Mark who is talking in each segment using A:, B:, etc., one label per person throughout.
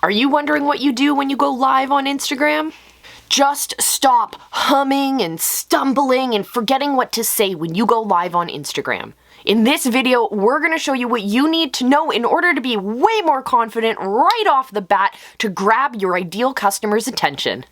A: Are you wondering what you do when you go live on Instagram? Just stop humming and stumbling and forgetting what to say when you go live on Instagram. In this video, we're going to show you what you need to know in order to be way more confident right off the bat to grab your ideal customer's attention.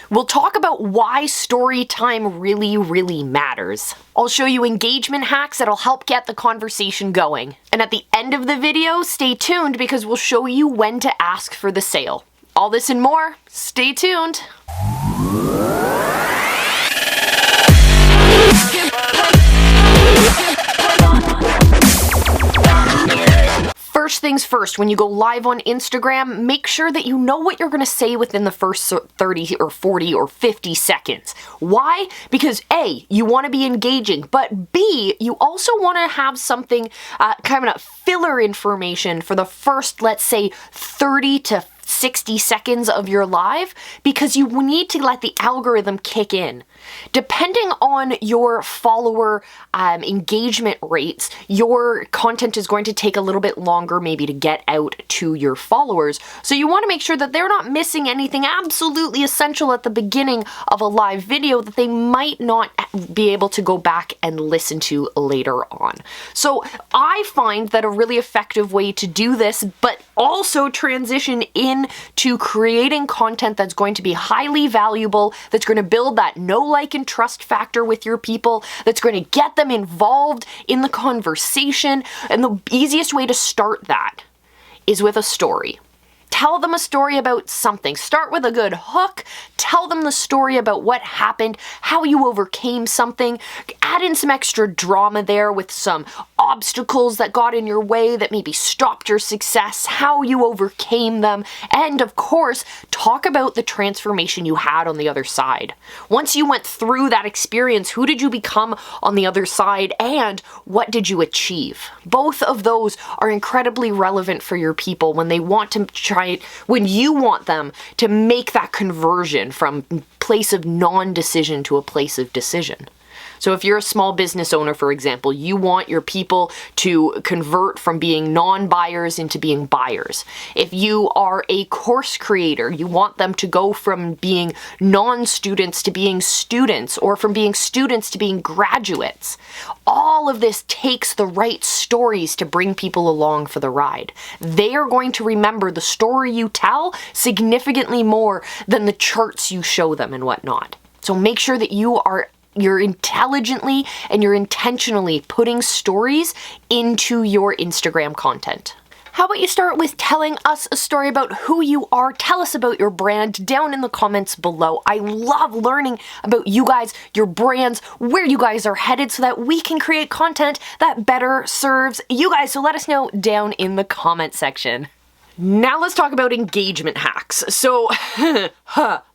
A: We'll talk about why story time really matters. I'll show you engagement hacks that'll help get the conversation going. And at the end of the video, stay tuned because we'll show you when to ask for the sale. All this and more, stay tuned. First things first, when you go live on Instagram, make sure that you know what you're going to say within the first 30 or 40 or 50 seconds. Why? Because A, you want to be engaging, but B, you also want to have something, kind of filler information for the first, let's say, 30 to 60 seconds of your live, because you need to let the algorithm kick in. Depending on your follower engagement rates, your content is going to take a little bit longer maybe to get out to your followers. So you want to make sure that they're not missing anything absolutely essential at the beginning of a live video that they might not be able to go back and listen to later on. So I find that a really effective way to do this, but also transition into creating content that's going to be highly valuable, that's going to build that know, like, and trust factor with your people, that's going to get them involved in the conversation. And the easiest way to start that is with a story. Tell them a story about something. Start with a good hook. Tell them the story about what happened, how you overcame something. Add in some extra drama there with some obstacles that got in your way that maybe stopped your success, how you overcame them, and of course, talk about the transformation you had on the other side. Once you went through that experience, who did you become on the other side, and what did you achieve? Both of those are incredibly relevant for your people when they want to when you want them to make that conversion from place of non-decision to a place of decision. So if you're a small business owner, for example, you want your people to convert from being non-buyers into being buyers. If you are a course creator, you want them to go from being non-students to being students, or from being students to being graduates. All of this takes the right stories to bring people along for the ride. They are going to remember the story you tell significantly more than the charts you show them and whatnot. So make sure that you're intelligently and you're intentionally putting stories into your Instagram content. How about you start with telling us a story about who you are? Tell us about your brand down in the comments below. I love learning about you guys, your brands, where you guys are headed so that we can create content that better serves you guys. So let us know down in the comment section. Now let's talk about engagement hacks. So,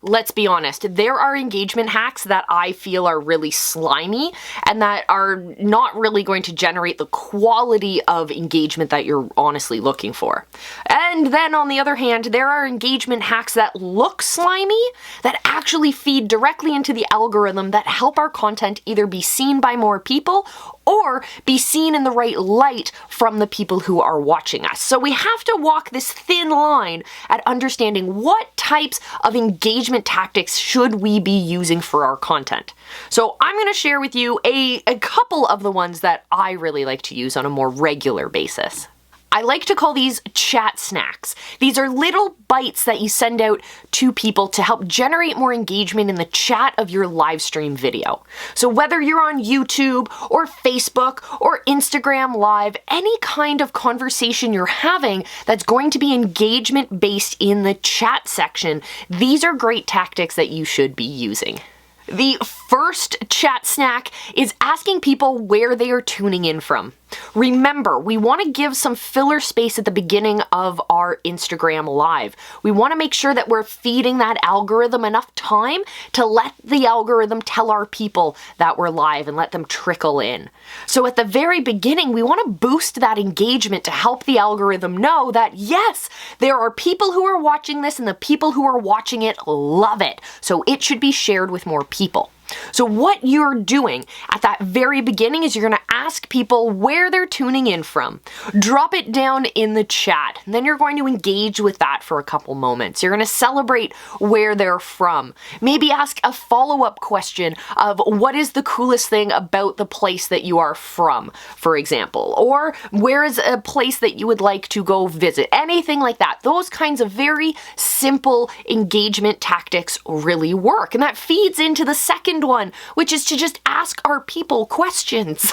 A: let's be honest, there are engagement hacks that I feel are really slimy and that are not really going to generate the quality of engagement that you're honestly looking for. And then on the other hand, there are engagement hacks that look slimy that actually feed directly into the algorithm that help our content either be seen by more people or be seen in the right light from the people who are watching us. So we have to walk this thin line at understanding what types of engagement tactics should we be using for our content. So I'm going to share with you a couple of the ones that I really like to use on a more regular basis. I like to call these chat snacks. These are little bites that you send out to people to help generate more engagement in the chat of your live stream video. So whether you're on YouTube or Facebook or Instagram Live, any kind of conversation you're having that's going to be engagement based in the chat section, these are great tactics that you should be using. The first chat snack is asking people where they are tuning in from. Remember, we want to give some filler space at the beginning of our Instagram Live. We want to make sure that we're feeding that algorithm enough time to let the algorithm tell our people that we're live and let them trickle in. So at the very beginning, we want to boost that engagement to help the algorithm know that, yes, there are people who are watching this and the people who are watching it love it. So it should be shared with more people. So what you're doing at that very beginning is you're going to ask people where they're tuning in from. Drop it down in the chat. And then you're going to engage with that for a couple moments. You're going to celebrate where they're from. Maybe ask a follow-up question of what is the coolest thing about the place that you are from, for example. Or where is a place that you would like to go visit? Anything like that. Those kinds of very simple engagement tactics really work. And that feeds into the second one, which is to just ask our people questions.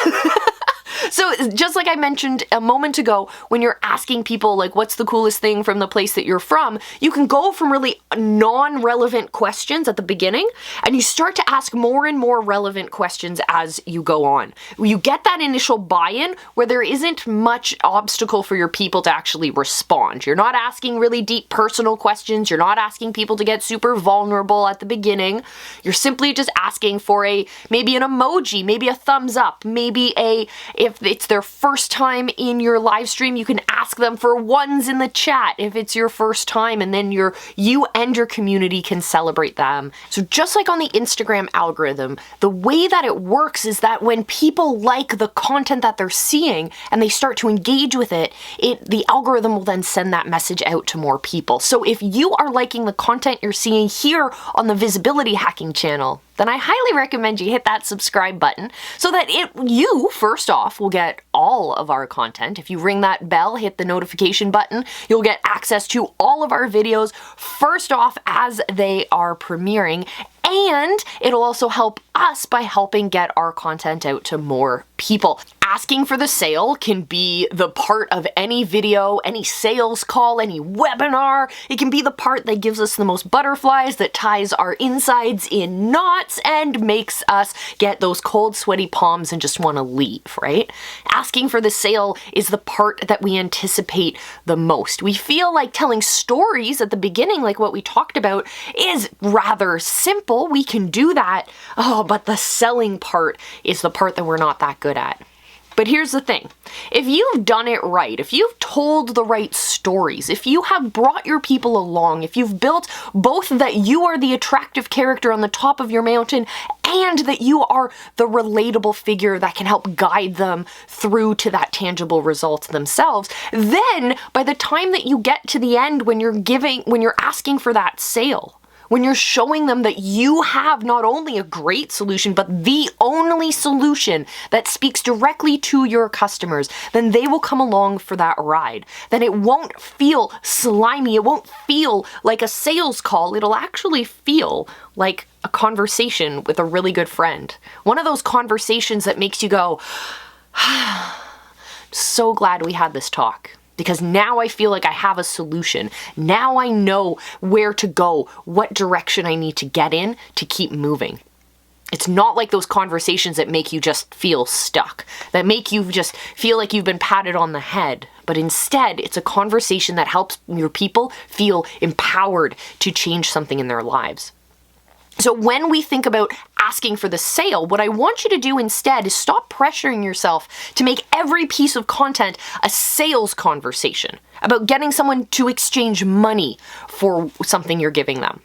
A: So just like I mentioned a moment ago, when you're asking people like, what's the coolest thing from the place that you're from, you can go from really non-relevant questions at the beginning, and you start to ask more and more relevant questions as you go on. You get that initial buy-in where there isn't much obstacle for your people to actually respond. You're not asking really deep personal questions. You're not asking people to get super vulnerable at the beginning. You're simply just asking for maybe an emoji, maybe a thumbs up, maybe if it's their first time in your live stream, you can ask them for ones in the chat if it's your first time, and then you and your community can celebrate them. So just like on the Instagram algorithm, the way that it works is that when people like the content that they're seeing and they start to engage with it, the algorithm will then send that message out to more people. So if you are liking the content you're seeing here on the Visibility Hacking channel, then I highly recommend you hit that subscribe button so that you, first off, will get all of our content. If you ring that bell, hit the notification button, you'll get access to all of our videos first off as they are premiering, and it'll also help us by helping get our content out to more people. Asking for the sale can be the part of any video, any sales call, any webinar. It can be the part that gives us the most butterflies, that ties our insides in knots and makes us get those cold, sweaty palms and just want to leave, right? Asking for the sale is the part that we anticipate the most. We feel like telling stories at the beginning, like what we talked about, is rather simple. We can do that. Oh, but the selling part is the part that we're not that good at. But here's the thing, if you've done it right, if you've told the right stories, if you have brought your people along, if you've built both that you are the attractive character on the top of your mountain and that you are the relatable figure that can help guide them through to that tangible result themselves, then by the time that you get to the end when you're asking for that sale, when you're showing them that you have not only a great solution, but the only solution that speaks directly to your customers, then they will come along for that ride. Then it won't feel slimy. It won't feel like a sales call. It'll actually feel like a conversation with a really good friend. One of those conversations that makes you go, so glad we had this talk. Because now I feel like I have a solution. Now I know where to go, what direction I need to get in to keep moving. It's not like those conversations that make you just feel stuck, that make you just feel like you've been patted on the head. But instead, it's a conversation that helps your people feel empowered to change something in their lives. So when we think about asking for the sale, what I want you to do instead is stop pressuring yourself to make every piece of content a sales conversation about getting someone to exchange money for something you're giving them.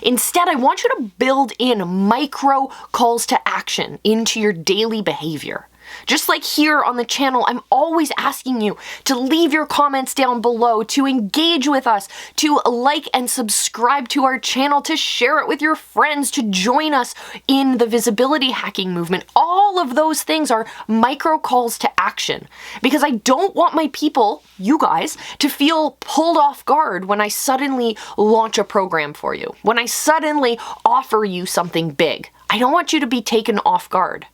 A: Instead, I want you to build in micro calls to action into your daily behavior. Just like here on the channel, I'm always asking you to leave your comments down below, to engage with us, to like and subscribe to our channel, to share it with your friends, to join us in the visibility hacking movement. All of those things are micro calls to action because I don't want my people, you guys, to feel pulled off guard when I suddenly launch a program for you, when I suddenly offer you something big. I don't want you to be taken off guard.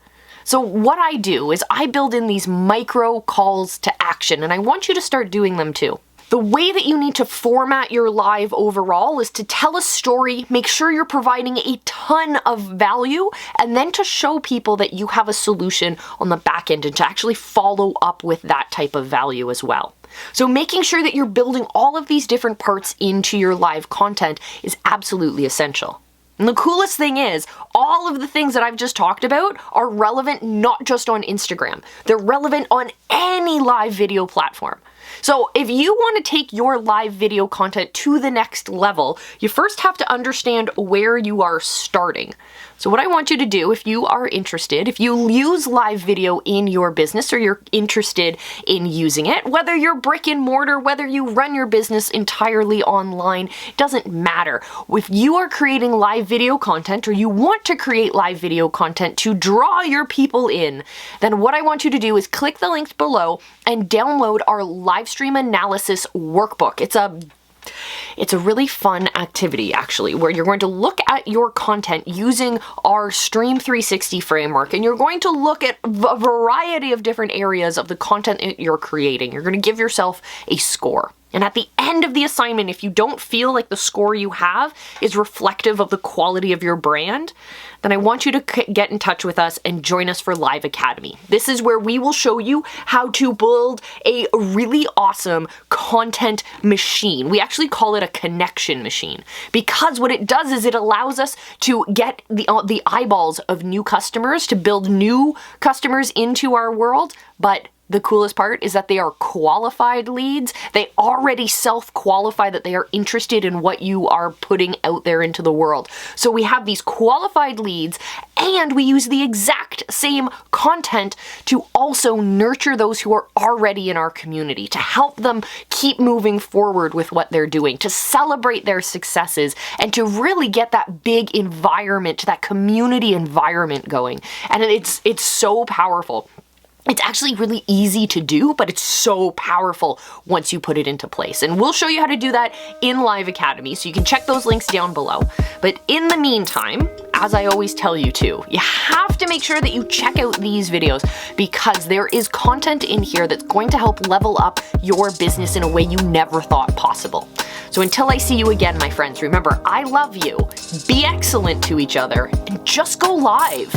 A: So what I do is I build in these micro calls to action, and I want you to start doing them too. The way that you need to format your live overall is to tell a story, make sure you're providing a ton of value, and then to show people that you have a solution on the back end and to actually follow up with that type of value as well. So making sure that you're building all of these different parts into your live content is absolutely essential. And the coolest thing is, all of the things that I've just talked about are relevant not just on Instagram. They're relevant on any live video platform. So if you want to take your live video content to the next level, you first have to understand where you are starting. So what I want you to do, if you are interested, if you use live video in your business or you're interested in using it, whether you're brick and mortar, whether you run your business entirely online, it doesn't matter. If you are creating live video content or you want to create live video content to draw your people in, then what I want you to do is click the links below and download our live stream analysis workbook. It's a really fun activity, actually, where you're going to look at your content using our Stream 360 framework, and you're going to look at a variety of different areas of the content that you're creating. You're going to give yourself a score. And at the end of the assignment, if you don't feel like the score you have is reflective of the quality of your brand, then I want you to get in touch with us and join us for Live Academy. This is where we will show you how to build a really awesome content machine. We actually call it a connection machine, because what it does is it allows us to get the eyeballs of new customers, to build new customers into our world, but the coolest part is that they are qualified leads. They already self-qualify that they are interested in what you are putting out there into the world. So we have these qualified leads, and we use the exact same content to also nurture those who are already in our community, to help them keep moving forward with what they're doing, to celebrate their successes, and to really get that big environment, that community environment going. And it's so powerful. It's actually really easy to do, but it's so powerful once you put it into place. And we'll show you how to do that in Live Academy, so you can check those links down below. But in the meantime, as I always tell you to, you have to make sure that you check out these videos, because there is content in here that's going to help level up your business in a way you never thought possible. So until I see you again, my friends, remember, I love you, be excellent to each other, and just go live.